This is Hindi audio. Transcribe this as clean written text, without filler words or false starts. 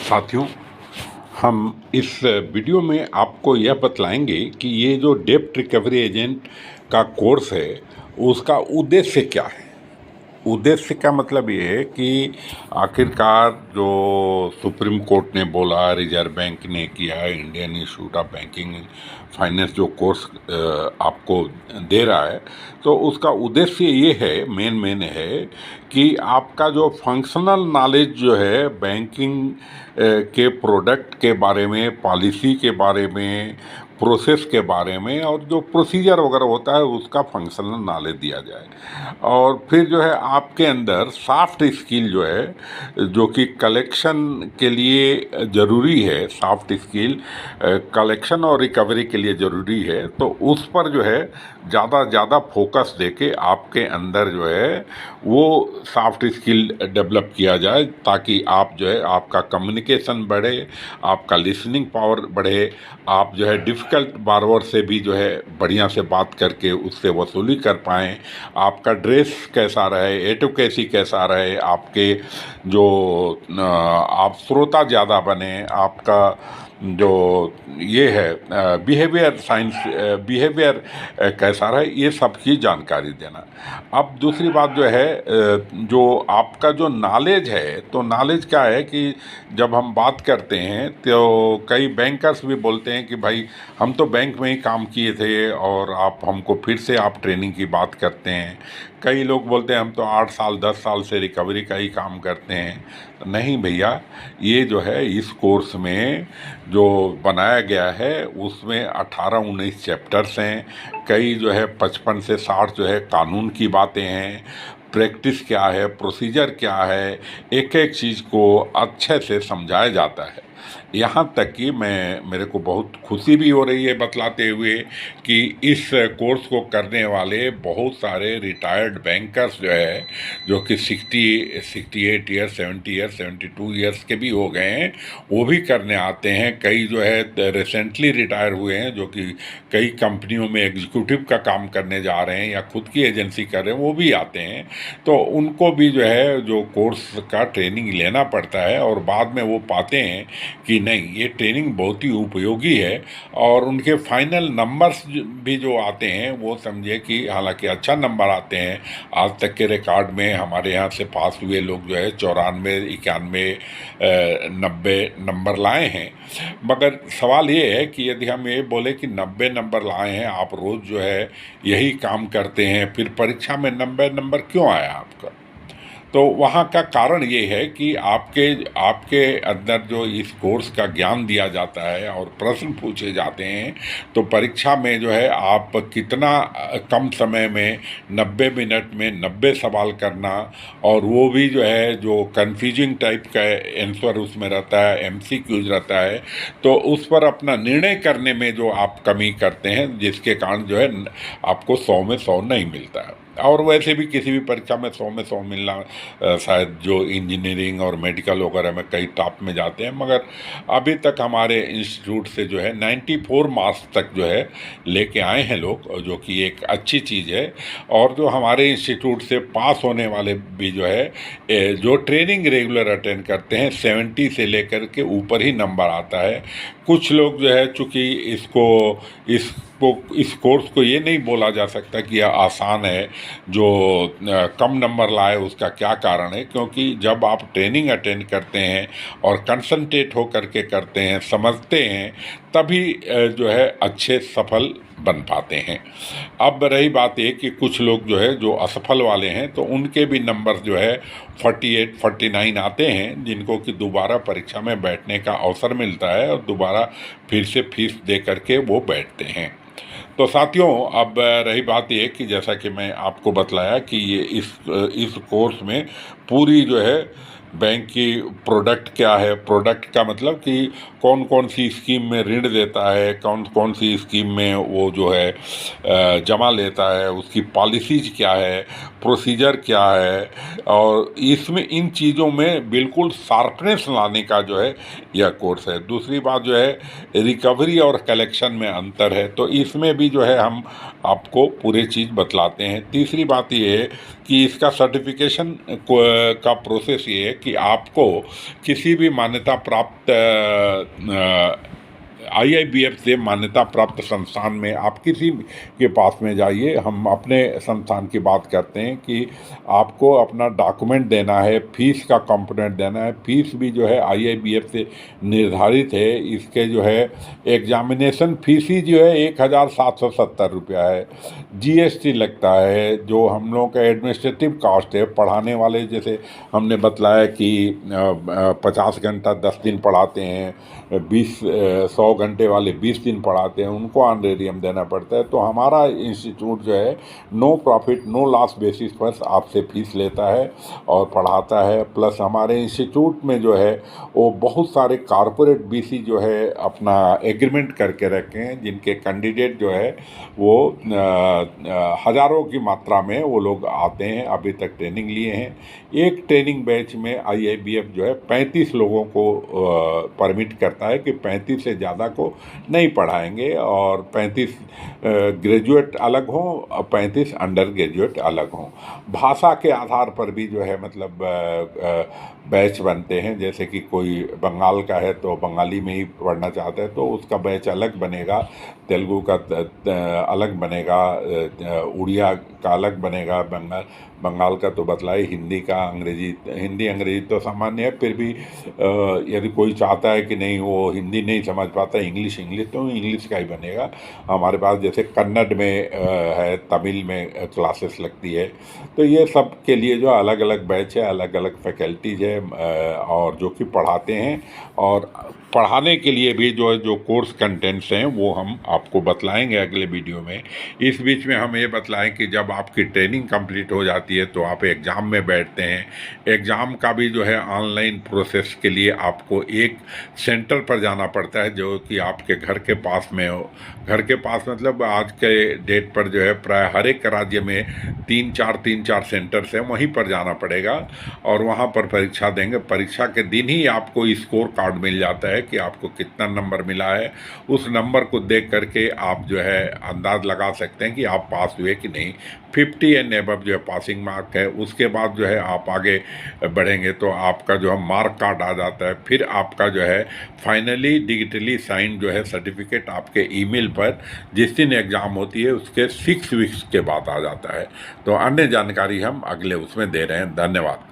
साथियों, हम इस वीडियो में आपको यह बतलाएंगे कि ये जो डेब्ट रिकवरी एजेंट का कोर्स है उसका उद्देश्य क्या है। उद्देश्य का मतलब ये है कि आखिरकार जो सुप्रीम कोर्ट ने बोला, रिजर्व बैंक ने किया, Indian institute of banking finance जो कोर्स आपको दे रहा है, तो उसका उद्देश्य ये है, मेन है कि आपका जो फंक्शनल नॉलेज जो है बैंकिंग के प्रोडक्ट के बारे में, पॉलिसी के बारे में, प्रोसेस के बारे में और जो प्रोसीजर वगैरह होता है उसका फंक्शनल नॉलेज दिया जाए। और फिर जो है आपके अंदर सॉफ्ट स्किल जो है, जो कि कलेक्शन के लिए ज़रूरी है, सॉफ्ट स्किल कलेक्शन और रिकवरी के लिए ज़रूरी है, तो उस पर जो है ज़्यादा फोकस देके आपके अंदर जो है वो सॉफ्ट स्किल डेवलप किया जाए, ताकि आप जो है आपका कम्युनिकेशन बढ़े, आपका लिसनिंग पावर बढ़े, आप जो है डिफ़िकल्ट बारवर से भी जो है बढ़िया से बात करके उससे वसूली कर पाएँ, आपका ड्रेस कैसा रहे, एडुकेसी कैसा रहे, आपके जो आप श्रोता ज़्यादा बने, आपका जो ये है बिहेवियर साइंस, बिहेवियर कैसा रहे, ये सब की जानकारी देना। अब दूसरी बात जो है जो आपका जो नॉलेज है, तो नॉलेज क्या है कि जब हम बात करते हैं तो कई बैंकर्स भी बोलते हैं कि भाई हम तो बैंक में ही काम किए थे और आप हमको फिर से आप ट्रेनिंग की बात करते हैं। कई लोग बोलते हैं हम तो 8 साल 10 साल से रिकवरी का ही काम करते हैं। तो नहीं भैया, ये जो है इस कोर्स में जो बनाया गया है उसमें 18-19 चैप्टर्स हैं। कई जो है 55 से 60 जो है कानून की बातें हैं, प्रैक्टिस क्या है, प्रोसीजर क्या है, एक एक चीज़ को अच्छे से समझाया जाता है। यहाँ तक कि मेरे को बहुत खुशी भी हो रही है बतलाते हुए कि इस कोर्स को करने वाले बहुत सारे रिटायर्ड बैंकर्स जो है, जो कि 68 ईयर्स, 70 ईयर्स, 72 ईयर्स के भी हो गए हैं, वो भी करने आते हैं। कई जो है रिसेंटली रिटायर हुए हैं, जो कि कई कंपनियों में एग्जीक्यूटिव का काम करने जा रहे हैं या खुद की एजेंसी कर रहे हैं, वो भी आते हैं। तो उनको भी जो है जो कोर्स का ट्रेनिंग लेना पड़ता है और बाद में वो पाते हैं कि नहीं, ये ट्रेनिंग बहुत ही उपयोगी है। और उनके फाइनल नंबर्स भी जो आते हैं वो समझे कि हालांकि अच्छा नंबर आते हैं। आज तक के रिकॉर्ड में हमारे यहाँ से पास हुए लोग जो है 94, 91, 90 नंबर लाए हैं। मगर सवाल ये है कि यदि हम ये बोले कि 90 नंबर लाए हैं, आप रोज़ जो है यही काम करते हैं, फिर परीक्षा में 90 नंबर क्यों आया आपका? तो वहाँ का कारण ये है कि आपके आपके अंदर जो इस कोर्स का ज्ञान दिया जाता है और प्रश्न पूछे जाते हैं, तो परीक्षा में जो है आप कितना कम समय में 90 मिनट में 90 सवाल करना, और वो भी जो है जो कन्फ्यूजिंग टाइप का आंसर उसमें रहता है, एमसीक्यूज रहता है, तो उस पर अपना निर्णय करने में जो आप कमी करते हैं, जिसके कारण जो है आपको 100 में 100 नहीं मिलता है। और वैसे भी किसी भी परीक्षा में 100 में 100 मिलना शायद जो इंजीनियरिंग और मेडिकल वगैरह में कई टॉप में जाते हैं, मगर अभी तक हमारे इंस्टीट्यूट से जो है 94 मार्क्स तक जो है लेके आए हैं लोग, जो कि एक अच्छी चीज़ है। और जो हमारे इंस्टीट्यूट से पास होने वाले भी जो है जो ट्रेनिंग रेगुलर अटेंड करते हैं, 70 से लेकर के ऊपर ही नंबर आता है। कुछ लोग जो है चूँकि इस कोर्स को ये नहीं बोला जा सकता कि यह आसान है, जो कम नंबर लाए उसका क्या कारण है, क्योंकि जब आप ट्रेनिंग अटेंड करते हैं और कंसंट्रेट होकर के करते हैं, समझते हैं, तभी जो है अच्छे सफल बन पाते हैं। अब रही बात ये कि कुछ लोग जो है जो असफल वाले हैं, तो उनके भी नंबर जो है 48, 49 आते हैं, जिनको कि दोबारा परीक्षा में बैठने का अवसर मिलता है और दोबारा फिर से फीस दे करके वो बैठते हैं। तो साथियों, अब रही बात ये कि जैसा कि मैं आपको बतलाया कि ये इस कोर्स में पूरी जो है बैंक की प्रोडक्ट क्या है, प्रोडक्ट का मतलब कि कौन कौन सी स्कीम में ऋण देता है, कौन कौन सी स्कीम में वो जो है जमा लेता है, उसकी पॉलिसीज क्या है, प्रोसीजर क्या है, और इसमें इन चीज़ों में बिल्कुल शार्पनेस लाने का जो है यह कोर्स है। दूसरी बात जो है रिकवरी और कलेक्शन में अंतर है, तो इसमें भी जो है हम आपको पूरी चीज़ बतलाते हैं। तीसरी बात ये है कि इसका सर्टिफिकेशन का प्रोसेस ये है कि आपको किसी भी मान्यता प्राप्त IIBF से मान्यता प्राप्त संस्थान में आप किसी के पास में जाइए। हम अपने संस्थान की बात करते हैं कि आपको अपना डॉक्यूमेंट देना है, फीस का कंपोनेंट देना है। फीस भी जो है IIBF से निर्धारित है। इसके जो है एग्जामिनेशन फीस ही जो है 1,770 रुपया है। GST लगता है, जो हम लोगों का एडमिनिस्ट्रेटिव कॉस्ट है। पढ़ाने वाले जैसे हमने बतलाया कि 50 घंटा 10 दिन पढ़ाते हैं, 100 घंटे वाले 20 दिन पढ़ाते हैं, उनको ऑनरेरियम देना पड़ता है। तो हमारा इंस्टीट्यूट जो है no profit no loss basis पर आपसे फीस लेता है और पढ़ाता है। प्लस हमारे इंस्टीट्यूट में जो है वो बहुत सारे कॉरपोरेट BC जो है अपना एग्रीमेंट करके रखे हैं, जिनके कैंडिडेट जो है वो हज़ारों की मात्रा में वो लोग आते हैं, अभी तक ट्रेनिंग लिए हैं। एक ट्रेनिंग बैच में IIBF जो है 35 लोगों को परमिट करता है कि 35 से ज़्यादा को नहीं पढ़ाएंगे, और 35 ग्रेजुएट अलग हों और 35 अंडर ग्रेजुएट अलग हों। भाषा के आधार पर भी जो है मतलब बैच बनते हैं। जैसे कि कोई बंगाल का है तो बंगाली में ही पढ़ना चाहता है तो उसका बैच अलग बनेगा, तेलुगु का अलग बनेगा, उड़िया का अलग बनेगा, बंगाल का तो बतलाए, हिंदी का, हिंदी अंग्रेजी तो सामान्य है। फिर भी यदि कोई चाहता है कि नहीं वो हिंदी नहीं समझ पाता, इंग्लिश तो इंग्लिश का ही बनेगा। हमारे पास जैसे कन्नड़ में है, तमिल में क्लासेस लगती है। तो ये सब के लिए जो अलग अलग बैच है, अलग अलग फैकल्टीज है और जो कि पढ़ाते हैं। और पढ़ाने के लिए भी जो कोर्स कंटेंट्स हैं वो हम आपको बतलाएंगे अगले वीडियो में। इस बीच में हम ये बतलाएं कि जब आपकी ट्रेनिंग कंप्लीट हो जाती है तो आप एग्ज़ाम में बैठते हैं। एग्ज़ाम का भी जो है ऑनलाइन प्रोसेस के लिए आपको एक सेंटर पर जाना पड़ता है, जो कि आपके घर के पास में हो। घर के पास मतलब आज के डेट पर जो है प्राय हर एक राज्य में 3-4 सेंटर्स हैं, वहीं पर जाना पड़ेगा और वहाँ पर परीक्षा देंगे। परीक्षा के दिन ही आपको स्कोर कार्ड मिल जाता है कि आपको कितना नंबर मिला है। उस नंबर को देख करके आप जो है अंदाज़ लगा सकते हैं कि आप पास हुए कि नहीं। 50 एंड एबव जो है पासिंग मार्क है। उसके बाद जो है आप आगे बढ़ेंगे तो आपका जो है मार्क कार्ड आ जाता है। फिर आपका जो है फाइनली डिजिटली साइन जो है सर्टिफिकेट आपके ईमेल पर जिस दिन एग्ज़ाम होती है उसके 6 वीक्स के बाद आ जाता है। तो अन्य जानकारी हम अगले उसमें दे रहे हैं। धन्यवाद।